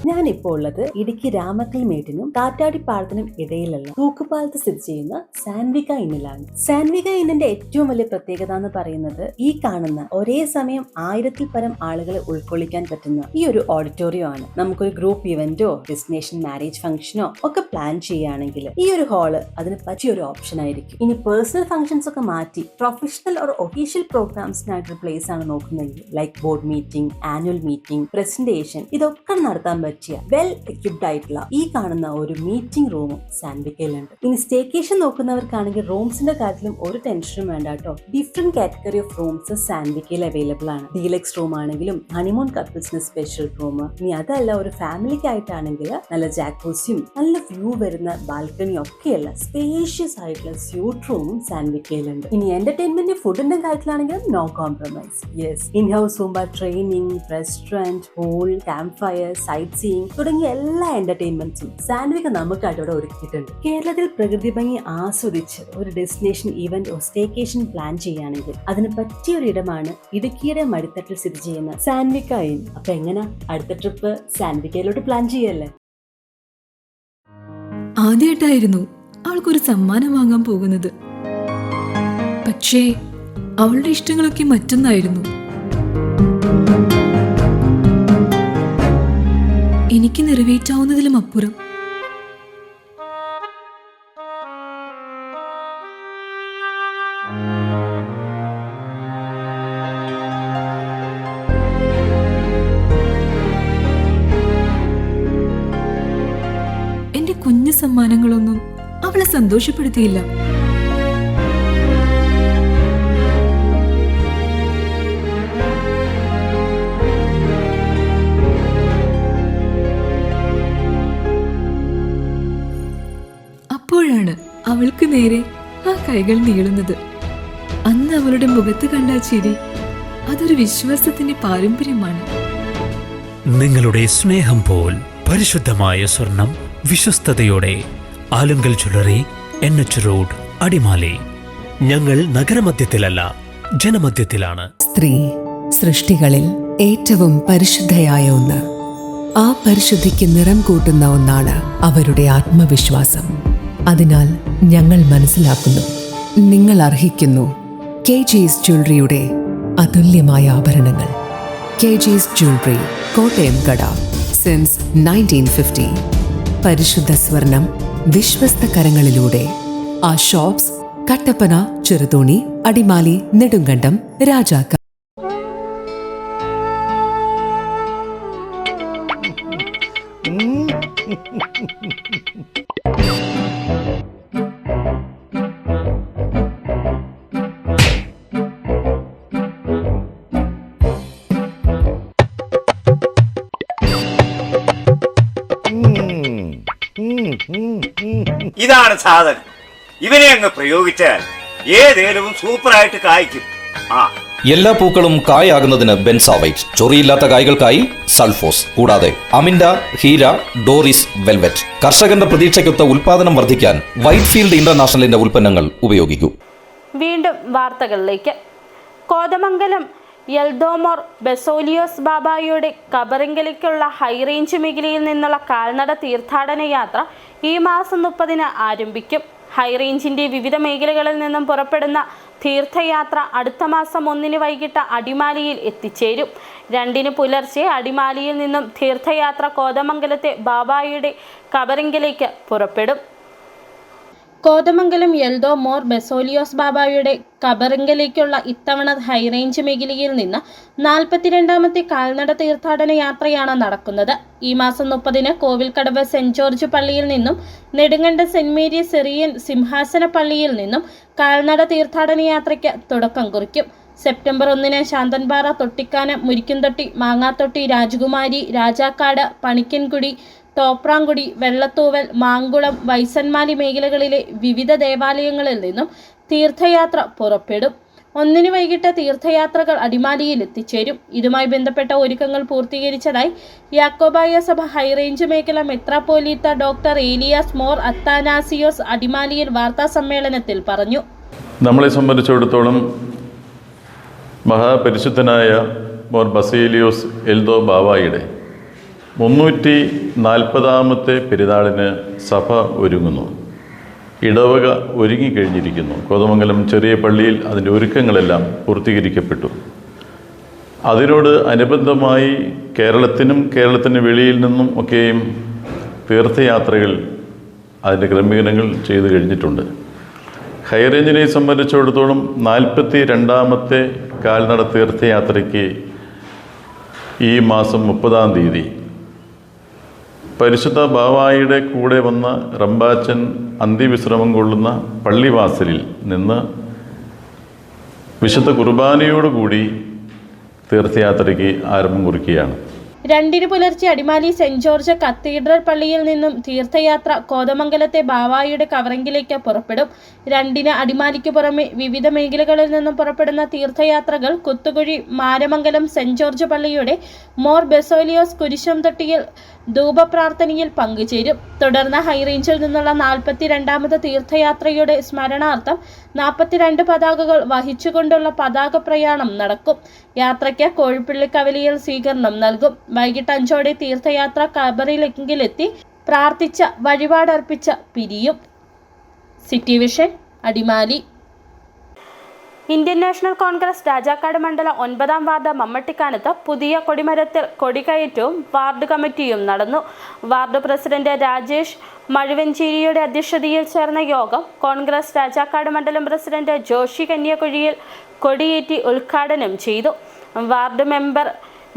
Speaker 8: ഞാനിപ്പോൾ ഉള്ളത് ഇടുക്കി രാമക്കൽമേട്ടിനും കാറ്റാടിപ്പാടത്തിനും ഇടയിലുള്ള തൂക്കുപാലത്ത് സ്ഥിതി ചെയ്യുന്ന സാൻവിക ഇന്നിലാണ്. സാൻവിക ഇന്നിന്റെ ഏറ്റവും വലിയ പ്രത്യേകത എന്ന് പറയുന്നത് ഈ കാണുന്ന ഒരേ സമയം 1000-ൽ പരം ആളുകളെ ഉൾക്കൊള്ളിക്കാൻ പറ്റുന്ന ഈ ഒരു ഓഡിറ്റോറിയം ആണ്. നമുക്കൊരു ഗ്രൂപ്പ് ഇവന്റോ ഡെസ്റ്റിനേഷൻ മാരേജ് ഫംഗ്ഷനോ ഒക്കെ പ്ലാൻ ചെയ്യുകയാണെങ്കിൽ ഈ ഒരു ഹാള് അതിന് പറ്റിയ ഒരു ഓപ്ഷൻ ആയിരിക്കും. ഇനി പേഴ്സണൽ ഫംഗ്ഷൻസ് ഒക്കെ മാറ്റി പ്രൊഫഷണൽ ഓർ ഒഫീഷ്യൽ പ്രോഗ്രാംസിനായിട്ടൊരു പ്ലേസ് ആണ് നോക്കുന്നതെങ്കിൽ like board meeting, annual meeting, presentation ഇതൊക്കെ നടത്താൻ പറ്റിയ വെൽ എക്യുപ്ഡ് ആയിട്ടുള്ള ഈ കാണുന്ന ഒരു മീറ്റിംഗ് റൂമും സാൻവിക്കയിലുണ്ട്. ഇനി സ്റ്റേക്കേഷൻ നോക്കുന്നവർക്കാണെങ്കിൽ റൂംസിന്റെ കാര്യത്തിലും ഒരു ടെൻഷനും വേണ്ട കേട്ടോ. ഡിഫറെന്റ് കാറ്റഗറി ഓഫ് റൂംസ് സാൻവിക്കയിൽ അവൈലബിൾ ആണ്. ഡീലക്സ് റൂം ആണെങ്കിലും ഹണിമൂൺ കപ്പിൾസിന് സ്പെഷ്യൽ റൂം, ഇനി അതല്ല ഒരു ഫാമിലിക്ക് ആയിട്ടാണെങ്കിൽ നല്ല ജാക്കൂസിയും നല്ല വ്യൂ വരുന്ന ബാൽക്കണിയും ഒക്കെയുള്ള സ്പേഷ്യസ് ആയിട്ടുള്ള സ്യൂട്ട് റൂമും സാൻവിക്കയിലുണ്ട്. ഇനി എന്റർടൈൻമെന്റ് ഫുഡിന്റെ കാര്യത്തിലാണെങ്കിലും no compromise. Yes, in house Zumba training, restaurant, pool, campfire, sightseeing തുടങ്ങിയ എല്ലാ എന്റർടൈൻമെന്റ്സും സാൻവിക നമുക്കായിട്ട് ഇവിടെ ഒരുക്കിയിട്ടുണ്ട്. കേരളത്തിൽ പ്രകൃതി ഭംഗി ആസ്വദിച്ച് ഒരു ഡെസ്റ്റിനേഷൻ ഇവന്റ് സ്റ്റേക്കേഷൻ പ്ലാൻ ചെയ്യുകയാണെങ്കിൽ അതിന് പറ്റിയ ഒരു ഇടമാണ് ഇടുക്കിയുടെ മടിത്തട്ടിൽ സ്ഥിതി ചെയ്യുന്ന സാൻവിക ഇൻ. അപ്പൊ എങ്ങനെ അടുത്ത ട്രിപ്പ് സാൻവിക്കയിലോട്ട് പ്ലാൻ ചെയ്യല്ലേ?
Speaker 9: ആദ്യമായിട്ടായിരുന്നു അവൾക്കൊരു സമ്മാനം വാങ്ങാൻ പോകുന്നത്. പക്ഷേ അവളുടെ ഇഷ്ടങ്ങളൊക്കെ മറ്റൊന്നായിരുന്നു. എനിക്ക് നിറവേറ്റാവുന്നതിലും അപ്പുറം. എന്റെ കുഞ്ഞു സമ്മാനങ്ങളൊന്നും അവളെ സന്തോഷപ്പെടുത്തിയില്ല. അപ്പോഴാണ് അവൾക്ക് നേരെ ആ കൈകൾ നീളുന്നത്. അന്ന് അവളുടെ മുഖത്ത് കണ്ട ചിരി അതൊരു വിശ്വാസത്തിന്റെ പാരമ്പര്യമാണ്.
Speaker 10: നിങ്ങളുടെ സ്നേഹം പോൽ പരിശുദ്ധമായ സ്വർണം വിശ്വസ്തയോടെ Alunkal jewellery, NH road, Adimali. ഞങ്ങൾ നഗരമധ്യത്തിലല്ല, ജനമധ്യത്തിലാണ്.
Speaker 11: സ്ത്രീ സൃഷ്ടികളിൽ ഏറ്റവും പരിശുദ്ധയായ ഒന്ന്. ആ പരിശുദ്ധിക്ക് നിറം കൂട്ടുന്ന ഒന്നാണ് അവരുടെ ആത്മവിശ്വാസം. അതിനാൽ ഞങ്ങൾ മനസ്സിലാക്കുന്നു, നിങ്ങൾ അർഹിക്കുന്നു KJ's ജ്വല്ലറിയുടെ അതുല്യമായ ആഭരണങ്ങൾ. KJ's ജ്വല്ലറി, കോട്ടയം കട, സിൻസ് 1950. പരിശുദ്ധ സ്വർണം വിശ്വസ്ത കരങ്ങളിലൂടെ. ആ ഷോപ്സ് കട്ടപ്പന, ചെറുതോണി, അടിമാലി, നെടുങ്കണ്ടം, രാജാക്ക.
Speaker 12: ഇതാണ് സാധനം. ഇവനെ അങ്ങ് പ്രയോഗിച്ചാൽ ഏതേലും സൂപ്പറായിട്ട് കായ്ക്കും.
Speaker 13: എല്ലാ പൂക്കളും കായാകുന്നതിന് ബെൻസാവൈറ്റ്, ചൊറിയില്ലാത്ത കായ്കൾക്കായി സൾഫോസ്, കൂടാതെ അമിൻഡ, ഹീര, ഡോറിസ്, വെൽവെറ്റ്. കർഷകന്റെ പ്രതീക്ഷയ്ക്കൊത്ത ഉൽപാദനം വർദ്ധിക്കാൻ വൈറ്റ്ഫീൽഡ് ഇന്റർനാഷണലിന്റെ ഉൽപ്പന്നങ്ങൾ ഉപയോഗിക്കൂ.
Speaker 1: വീണ്ടും വാർത്തകളിലേക്ക്. കോതമംഗലം യൽദോമോർ ബെസോലിയോസ് ബാബായുടെ കബറിങ്കലേക്കുള്ള ഹൈറേഞ്ച് മേഖലയിൽ നിന്നുള്ള കാൽനട തീർത്ഥാടന യാത്ര ഈ മാസം 30-ന് ആരംഭിക്കും. ഹൈറേഞ്ചിന്റെ വിവിധ മേഖലകളിൽ നിന്നും പുറപ്പെടുന്ന തീർത്ഥയാത്ര അടുത്ത മാസം 1-ന് വൈകിട്ട് അടിമാലിയിൽ എത്തിച്ചേരും. 2-ന് പുലർച്ചെ അടിമാലിയിൽ നിന്നും തീർത്ഥയാത്ര കോതമംഗലത്തെ ബാബായുടെ കബറിങ്കലേക്ക് പുറപ്പെടും. കോതമംഗലം എൽദോ മോർ ബെസോലിയോസ് ബാബായുടെ കബറിങ്കലേക്കുള്ള ഇത്തവണ ഹൈറേഞ്ച് മേഖലയിൽ നിന്ന് 42ാമത്തെ കാൽനട തീർത്ഥാടന യാത്രയാണ് നടക്കുന്നത്. ഈ മാസം 30-ന് കോവിൽക്കടവ് സെന്റ് ജോർജ് പള്ളിയിൽ നിന്നും നെടുങ്കണ്ടം സെന്റ് മേരി സിറിയൻ സിംഹാസന പള്ളിയിൽ നിന്നും കാൽനട തീർത്ഥാടന യാത്രയ്ക്ക് തുടക്കം കുറിക്കും. സെപ്റ്റംബർ 1-ന് ശാന്തൻപാറ, തൊട്ടിക്കാനം, മുരിക്കുംതൊട്ടി, മാങ്ങാത്തൊട്ടി, രാജകുമാരി, രാജാക്കാട്, പണിക്കൻകുടി, തോപ്രാംകുടി, വെള്ളത്തൂവൽ, മാങ്കുളം, വൈസന്മാലി മേഖലകളിലെ വിവിധ ദേവാലയങ്ങളിൽ നിന്നും തീർത്ഥയാത്ര പുറപ്പെടും. 1-ന് വൈകിട്ട് തീർത്ഥയാത്രകൾ അടിമാലിയിൽ എത്തിച്ചേരും. ഇതുമായി ബന്ധപ്പെട്ട ഒരുക്കങ്ങൾ പൂർത്തീകരിച്ചതായി യാക്കോബായ സഭ ഹൈറേഞ്ച് മേഖല മെത്രാപ്പോലീത്ത ഡോക്ടർ ഏലിയാസ് മോർ അത്താനാസിയോസ് അടിമാലിയിൽ വാർത്താ സമ്മേളനത്തിൽ പറഞ്ഞു.
Speaker 14: നമ്മളെ സംബന്ധിച്ചിടത്തോളം മഹാപരിശുദ്ധനായ മോർ ബസേലിയോസ് എൽദോ ബാവായുടെ 340ാമത്തെ പെരുന്നാളിന് സഭ ഒരുങ്ങുന്നു. ഇടവക ഒരുങ്ങിക്കഴിഞ്ഞിരിക്കുന്നു. കോതമംഗലം ചെറിയ പള്ളിയിൽ അതിൻ്റെ ഒരുക്കങ്ങളെല്ലാം പൂർത്തീകരിക്കപ്പെട്ടു. അതിനോട് അനുബന്ധമായി കേരളത്തിനും കേരളത്തിന് വെളിയിൽ നിന്നും ഒക്കെയും തീർത്ഥയാത്രകൾ അതിൻ്റെ ക്രമീകരണങ്ങൾ ചെയ്തു കഴിഞ്ഞിട്ടുണ്ട്. ഹൈറേഞ്ചിനെ സംബന്ധിച്ചിടത്തോളം 42ാമത്തെ കാൽനട തീർത്ഥയാത്രയ്ക്ക് ഈ മാസം 30-ാം തീയതി പരിശുദ്ധ ബാവായുടെ കൂടെ വന്ന റമ്പാച്ചൻ അന്ത്യവിശ്രമം കൊള്ളുന്ന പള്ളിവാസലിൽ നിന്ന് വിശുദ്ധ കുർബാനയോടുകൂടി തീർത്ഥയാത്രയ്ക്ക് ആരംഭം കുറിക്കുകയാണ്.
Speaker 1: 2-ന് പുലർച്ചെ അടിമാലി സെന്റ് ജോർജ് കത്തീഡ്രൽ പള്ളിയിൽ നിന്നും തീർത്ഥയാത്ര കോതമംഗലത്തെ ബാവായുടെ കവറങ്കിലേക്ക് പുറപ്പെടും. 2-ന് അടിമാലിക്ക് പുറമെ വിവിധ മേഖലകളിൽ നിന്നും പുറപ്പെടുന്ന തീർത്ഥയാത്രകൾ കുത്തുകുഴി മാരമംഗലം സെന്റ് ജോർജ് പള്ളിയുടെ മോർ ബെസോലിയോസ് കുരിശംതൊട്ടിയിൽ ധൂപപ്രാർത്ഥനയിൽ പങ്കുചേരും. തുടർന്ന് ഹൈറേഞ്ചിൽ നിന്നുള്ള 42ാമത് തീർത്ഥയാത്രയുടെ സ്മരണാർത്ഥം 42 പതാകകൾ വഹിച്ചുകൊണ്ടുള്ള പതാക പ്രയാണം നടക്കും. യാത്രയ്ക്ക് കോഴിപ്പള്ളി കവലിയിൽ സ്വീകരണം നൽകും. വൈകിട്ട് 5-ഓടെ തീർത്ഥയാത്ര കബറിലെങ്കിലെത്തി പ്രാർത്ഥിച്ച വഴിപാടർപ്പിച്ച പിരിയും. City vision, Adimali. ഇന്ത്യൻ നാഷണൽ കോൺഗ്രസ് രാജാക്കാട് മണ്ഡല 9-ാം വാർഡ് മമ്മട്ടിക്കാനത്ത് പുതിയ കൊടിമരത്തിൽ കൊടികയറ്റവും വാർഡ് കമ്മിറ്റിയും നടന്നു. വാർഡ് പ്രസിഡന്റ് രാജേഷ് മഴുവഞ്ചേരിയുടെ അധ്യക്ഷതയിൽ ചേർന്ന യോഗം കോൺഗ്രസ് രാജാക്കാട് മണ്ഡലം പ്രസിഡന്റ് ജോഷി കന്യാകുഴിയിൽ കൊടിയേറ്റി ഉദ്ഘാടനം ചെയ്തു. വാർഡ് മെമ്പർ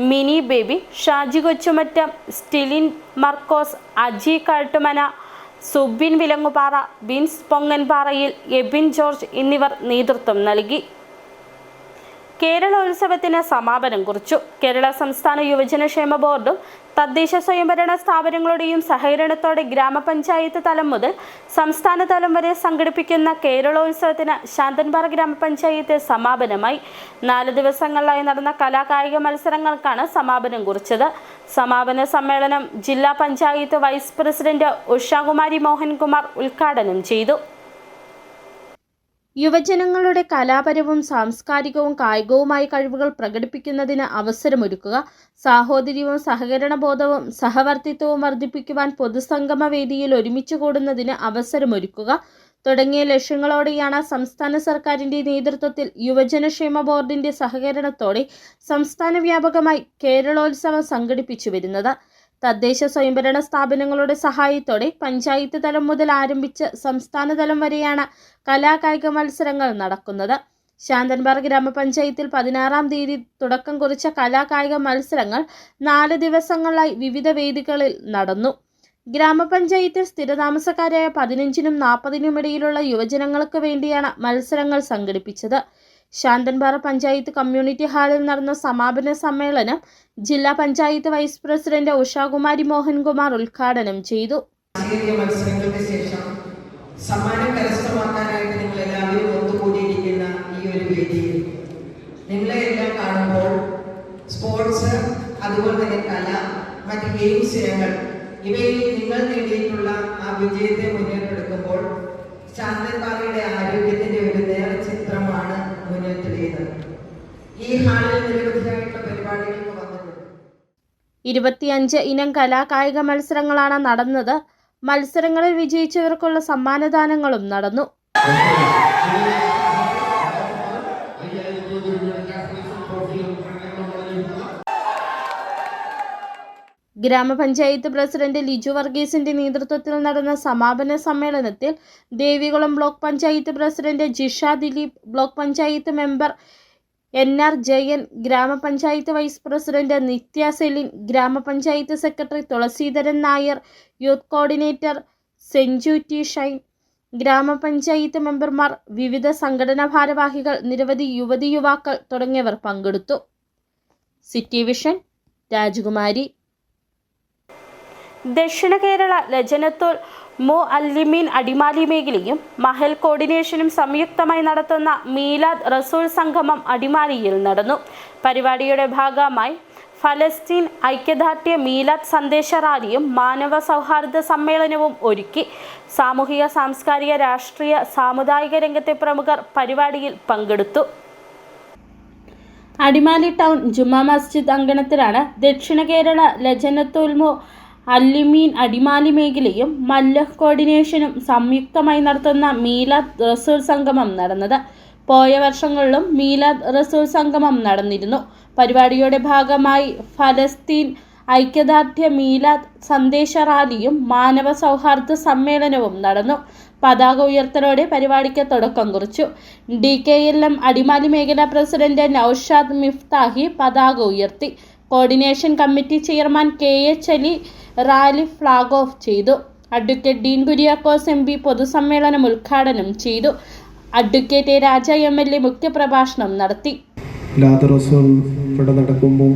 Speaker 1: മിനി ബേബി, ഷാജി കൊച്ചുമറ്റം, സ്റ്റിലിൻ മർക്കോസ്, അജി കാട്ടുമന, സുബിൻ വിലങ്ങുപാറ, ബിൻസ് പൊങ്ങൻപാറയിൽ, എബിൻ ജോർജ് എന്നിവർ നേതൃത്വം നൽകി. കേരളോത്സവത്തിന് സമാപനം കുറിച്ചു. കേരള സംസ്ഥാന യുവജനക്ഷേമ ബോർഡും തദ്ദേശ സ്വയംഭരണ സ്ഥാപനങ്ങളുടെയും സഹകരണത്തോടെ ഗ്രാമപഞ്ചായത്ത് തലം മുതൽ സംസ്ഥാന തലം വരെ സംഘടിപ്പിക്കുന്ന കേരളോത്സവത്തിന് ശാന്തൻപാറ ഗ്രാമപഞ്ചായത്ത് സമാപനമായി. 4 ദിവസങ്ങളിലായി നടന്ന കലാകായിക മത്സരങ്ങൾക്കാണ് സമാപനം കുറിച്ചത്. സമാപന സമ്മേളനം ജില്ലാ പഞ്ചായത്ത് വൈസ് പ്രസിഡന്റ് ഉഷാകുമാരി മോഹൻകുമാർ ഉദ്ഘാടനം ചെയ്തു. യുവജനങ്ങളുടെ കലാപരവും സാംസ്കാരികവും കായികവുമായ കഴിവുകൾ പ്രകടിപ്പിക്കുന്നതിന് അവസരമൊരുക്കുക, സാഹോദര്യവും സഹകരണബോധവും സഹവർത്തിത്വവും വർദ്ധിപ്പിക്കുവാൻ പൊതുസംഗമ വേദിയിൽ ഒരുമിച്ച് കൂടുന്നതിന് അവസരമൊരുക്കുക തുടങ്ങിയ ലക്ഷ്യങ്ങളോടെയാണ് സംസ്ഥാന സർക്കാരിൻ്റെ നേതൃത്വത്തിൽ യുവജനക്ഷേമ ബോർഡിൻ്റെ സഹകരണത്തോടെ സംസ്ഥാന വ്യാപകമായി കേരളോത്സവം സംഘടിപ്പിച്ചു വരുന്നത്. തദ്ദേശ സ്വയംഭരണ സ്ഥാപനങ്ങളുടെ സഹായത്തോടെ പഞ്ചായത്ത് തലം മുതൽ ആരംഭിച്ച് സംസ്ഥാന തലം വരെയാണ് കലാകായിക മത്സരങ്ങൾ നടക്കുന്നത്. ശാന്തൻപാറ ഗ്രാമപഞ്ചായത്തിൽ 16-ാം തീയതി തുടക്കം കുറിച്ച കലാകായിക മത്സരങ്ങൾ 4 ദിവസങ്ങളിലായി വിവിധ വേദികളിൽ നടന്നു. ഗ്രാമപഞ്ചായത്തിൽ സ്ഥിരതാമസക്കാരായ 15-നും 40-നും ഇടയിലുള്ള യുവജനങ്ങൾക്ക് വേണ്ടിയാണ് മത്സരങ്ങൾ സംഘടിപ്പിച്ചത്. ശാന്തൻപാറ പഞ്ചായത്ത് കമ്മ്യൂണിറ്റി ഹാളിൽ നടന്ന സമാപന സമ്മേളനം ജില്ലാ പഞ്ചായത്ത് വൈസ് പ്രസിഡന്റ് ഉഷാകുമാരി മോഹൻകുമാർ ഉദ്ഘാടനം ചെയ്തു.
Speaker 15: മത്സരങ്ങൾക്ക് ശേഷം സമ്മാനം കരസ്ഥമാക്കാനായിട്ട് നിങ്ങൾ എല്ലാവരും ഒത്തുകൂടിയിരിക്കുന്ന ഈ ഒരു വേദിയിൽ നിങ്ങളെ എല്ലാം കാണുമ്പോൾ സ്പോർട്സ്, അതുപോലെ തന്നെ കല, മറ്റ് ഗെയിംസ് ഇനങ്ങൾ ഇവയിൽ നിങ്ങൾ നേടിയിട്ടുള്ള ആ വിജയത്തെ മുന്നോട്ടെടുക്കുമ്പോൾ ശാന്തൻപാറയുടെ ആരോഗ്യത്തിന്റെ ഒരു നേർചിത്രമാണ് മുന്നോട്ടുള്ളത്. ഈ ഹാളിൽ നിരവധിയായിട്ടുള്ള പരിപാടികൾക്ക് വന്നിട്ടുണ്ട്.
Speaker 1: 25 ഇനം കലാകായിക മത്സരങ്ങളാണ് നടന്നത്. മത്സരങ്ങളിൽ വിജയിച്ചവർക്കുള്ള സമ്മാനദാനങ്ങളും നടന്നു. ഗ്രാമപഞ്ചായത്ത് പ്രസിഡന്റ് ലിജു വർഗീസിന്റെ നേതൃത്വത്തിൽ നടന്ന സമാപന സമ്മേളനത്തിൽ Devikulam block panchayat president Jisha Dileep, block panchayat member NR Jayan, ഗ്രാമപഞ്ചായത്ത് വൈസ് പ്രസിഡന്റ് നിത്യ സെലിൻ, ഗ്രാമപഞ്ചായത്ത് secretary Thulaseedharan Nair, youth coordinator Senchu T Shine, ഗ്രാമപഞ്ചായത്ത് മെമ്പർമാർ, വിവിധ സംഘടനാ ഭാരവാഹികൾ, നിരവധി യുവതി യുവാക്കൾ തുടങ്ങിയവർ പങ്കെടുത്തു. സിറ്റി വിഷൻ രാജകുമാരി. ദക്ഷിണ കേരള ലജനത്തുൽ മുഅല്ലിമീൻ അടിമാലി മേഖലയും മഹൽ കോർഡിനേഷനും സംയുക്തമായി നടത്തുന്ന മീലാദ് റസൂൽ സംഗമം അടിമാലിയിൽ നടന്നു. പരിപാടിയുടെ ഭാഗമായി ഫലസ്തീൻ ഐക്യദാർഢ്യ മീലാദ് സന്ദേശ റാലിയും മാനവ സൗഹാർദ്ദ സമ്മേളനവും ഒരുക്കി. സാമൂഹിക, സാംസ്കാരിക, രാഷ്ട്രീയ, സാമുദായിക രംഗത്തെ പ്രമുഖർ പരിപാടിയിൽ പങ്കെടുത്തു. അടിമാലി ടൗൺ ജുമാ മസ്ജിദ് അങ്കണത്തിലാണ് ദക്ഷിണ കേരള ലജനത്തുൽ മുഅല്ലിമീൻ അടിമാലി മേഖലയും മല്ലഹ് കോർഡിനേഷനും സംയുക്തമായി നടത്തുന്ന മീലാദ് റസൂൽ സംഗമം നടന്നത്. പോയ വർഷങ്ങളിലും മീലാദ് റസൂൽ സംഗമം നടന്നിരുന്നു. പരിപാടിയുടെ ഭാഗമായി ഫലസ്തീൻ ഐക്യദാർഢ്യ മീലാദ് സന്ദേശ റാലിയും മാനവ സൗഹാർദ്ദ സമ്മേളനവും നടന്നു. പതാക ഉയർത്തലോടെ പരിപാടിക്ക് തുടക്കം കുറിച്ചു. DKLM അടിമാലി മേഖലാ പ്രസിഡന്റ് നൌഷാദ് മിഫ്താഹി പതാക ഉയർത്തി. Coordination committee chairman KH Ali rally flag off ചെയ്തു. അഡ്വക്കേറ്റ് ഡീൻ കുര്യാക്കോസ് MP പൊതുസമ്മേളനം ഉദ്ഘാടനം ചെയ്തു. അഡ്വക്കേറ്റ് A രാജ MLA മുഖ്യപ്രഭാഷണം നടത്തി.
Speaker 16: റസൂൽ ഇവിടെ നടക്കുമ്പോൾ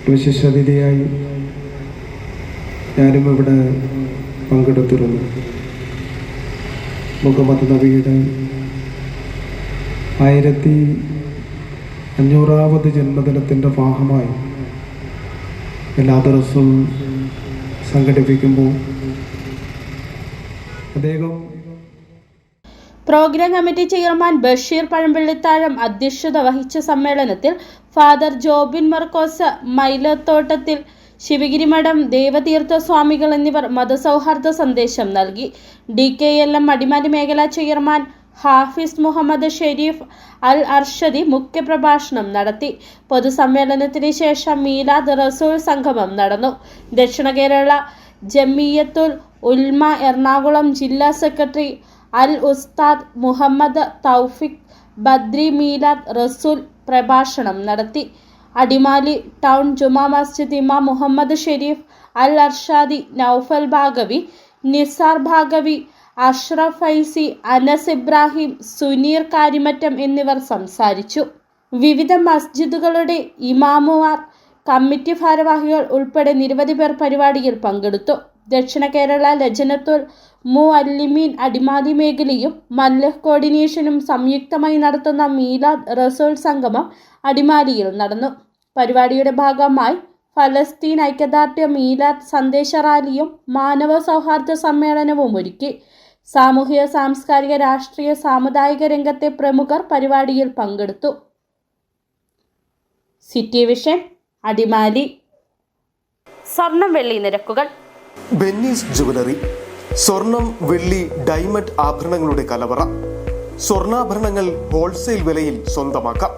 Speaker 16: വിശേഷാതിഥിയായി ഞാനും ഇവിടെ പങ്കെടുത്തിരുന്നു. മുഹമ്മദ് നബിയുടെ 1500ാമത് ജന്മദിനത്തിൻ്റെ ഭാഗമായി റസൂൽ സംഘടിപ്പിക്കുമ്പോൾ അദ്ദേഹം
Speaker 1: പ്രോഗ്രാം കമ്മിറ്റി ചെയർമാൻ ബഷീർ പഴമ്പള്ളിത്താഴം അധ്യക്ഷത വഹിച്ച സമ്മേളനത്തിൽ ഫാദർ ജോബിൻ മർക്കോസ് മൈലത്തോട്ടത്തിൽ, ശിവഗിരി മഠം ദേവതീർത്ഥ സ്വാമികൾ എന്നിവർ മതസൗഹാർദ്ദ സന്ദേശം നൽകി. DKLM അടിമാലി മേഖലാ ചെയർമാൻ ഹാഫിസ് മുഹമ്മദ് ഷെരീഫ് അൽ അർഷദി മുഖ്യപ്രഭാഷണം നടത്തി. പൊതുസമ്മേളനത്തിന് ശേഷം മീലാദ് റസൂൽ സംഗമം നടന്നു. ദക്ഷിണ കേരള ജമിയത്തുൽ ഉൽമ എറണാകുളം ജില്ലാ സെക്രട്ടറി അൽ ഉസ്താദ് മുഹമ്മദ് തൗഫിക് ബദ്രി മീലാദ് റസൂൽ പ്രഭാഷണം നടത്തി. അടിമാലി ടൗൺ ജുമാ മസ്ജിദ് ഇമാം മുഹമ്മദ് ഷെരീഫ് അൽ അർഷാദി, നൌഫൽ ഭാഗവി, നിസാർ ഭാഗവി, അഷ്റഫ് ഫൈസി, അനസ് ഇബ്രാഹിം, സുനീർ കാരിമറ്റം എന്നിവർ സംസാരിച്ചു. വിവിധ മസ്ജിദുകളുടെ ഇമാമുമാർ, കമ്മിറ്റി ഭാരവാഹികൾ ഉൾപ്പെടെ നിരവധി പേർ പരിപാടിയിൽ പങ്കെടുത്തു. ദക്ഷിണ കേരള ലജനത്തുൽ മുഅല്ലിമീൻ അടിമാലി മേഖലയും മല്ലഹ് കോർഡിനേഷനും സംയുക്തമായി നടത്തുന്ന മീലാദ് റസൂൽ സംഗമം അടിമാലിയിൽ നടന്നു. പരിപാടിയുടെ ഭാഗമായി ഫലസ്തീൻ ഐക്യദാർഢ്യ മീലാദ് സന്ദേശ റാലിയും മാനവ സൗഹാർദ്ദ സമ്മേളനവും ഒരുക്കി. സാമൂഹിക, സാംസ്കാരിക, രാഷ്ട്രീയ, സാമുദായിക രംഗത്തെ പ്രമുഖർ പരിപാടിയിൽ പങ്കെടുത്തു. City vision Adimali. സ്വർണം വെള്ളി നിരക്കുകൾ.
Speaker 7: ബെന്നീസ് ജുവലറി, സ്വർണം, വെള്ളി, ഡയമണ്ട് ആഭരണങ്ങളുടെ കലവറ. സ്വർണ്ണാഭരണങ്ങൾ ഹോൾസെയിൽ വിലയിൽ സ്വന്തമാക്കാം.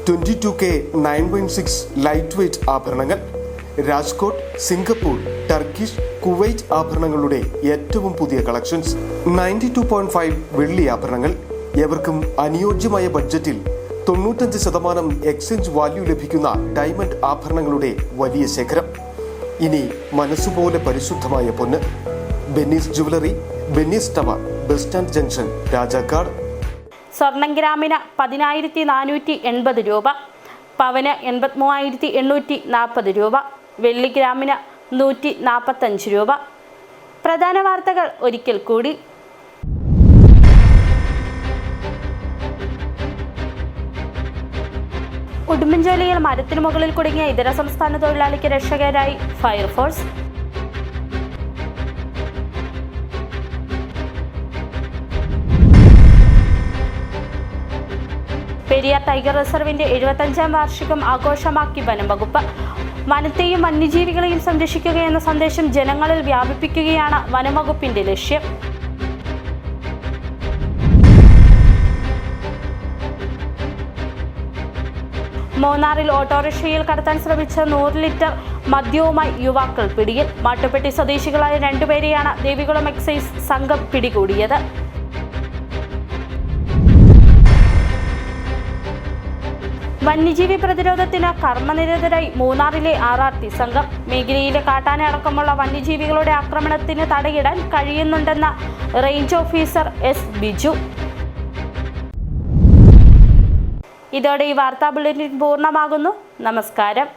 Speaker 7: 22K 9.6 ലൈറ്റ് വെയ്റ്റ് ആഭരണങ്ങൾ, രാജ്കോട്ട്, സിംഗപ്പൂർ, ടർക്കിഷ്, കുവൈറ്റ് ആഭരണങ്ങളുടെ ഏറ്റവും പുതിയ കളക്ഷൻസ്. 92.5 വെള്ളി ആഭരണങ്ങൾ. എവർക്കും അനുയോജ്യമായ ബഡ്ജറ്റിൽ 95% എക്സ്ചേഞ്ച് വാല്യൂ ലഭിക്കുന്ന ഡയമണ്ട് ആഭരണങ്ങളുടെ വലിയ ശേഖരം. ഇനി മനസ്സുപോലെ പരിശുദ്ധമായ പൊന്ന്. Benny's jewellery, Benny's tower, bus stand junction, Rajakkad.
Speaker 1: സ്വർണം ഗ്രാമിന് 10,480 രൂപ, പവന് 83,840 രൂപ, വെള്ളി ഗ്രാമിന് 145 രൂപ. പ്രധാന വാർത്തകൾ ഒരിക്കൽ കൂടി. ഉടുമ്പൻചോലയിൽ മരത്തിനു മുകളിൽ കുടുങ്ങിയ ഇതര സംസ്ഥാന തൊഴിലാളിക്ക് രക്ഷകരായി ഫയർഫോഴ്സ്. പെരിയാർ ടൈഗർ റിസർവിന്റെ 75ാം വാർഷികം ആഘോഷമാക്കി വനം വകുപ്പ്. വനത്തെയും വന്യജീവികളെയും സംരക്ഷിക്കുകയെന്ന സന്ദേശം ജനങ്ങളിൽ വ്യാപിപ്പിക്കുകയാണ് വനം വകുപ്പിന്റെ ലക്ഷ്യം. മൂന്നാറിൽ ഓട്ടോറിക്ഷയിൽ കടത്താൻ ശ്രമിച്ച 100 ലിറ്റർ മദ്യവുമായി യുവാക്കൾ പിടിയിൽ. മാട്ടുപ്പെട്ടി സ്വദേശികളായ 2 പേരെയാണ് ദേവികുളം എക്സൈസ് സംഘം പിടികൂടിയത്. വന്യജീവി പ്രതിരോധത്തിന് കർമ്മനിരതരായി മൂന്നാറിലെ RRT സംഘം. മേഖലയിലെ കാട്ടാന അടക്കമുള്ള വന്യജീവികളുടെ ആക്രമണത്തിന് തടയിടാൻ കഴിയുന്നുണ്ടെന്ന റേഞ്ച് ഓഫീസർ S. ബിജു. ഇതോടെ ഈ വാർത്താ ബുള്ളറ്റിൻ പൂർണ്ണമാകുന്നു. നമസ്കാരം.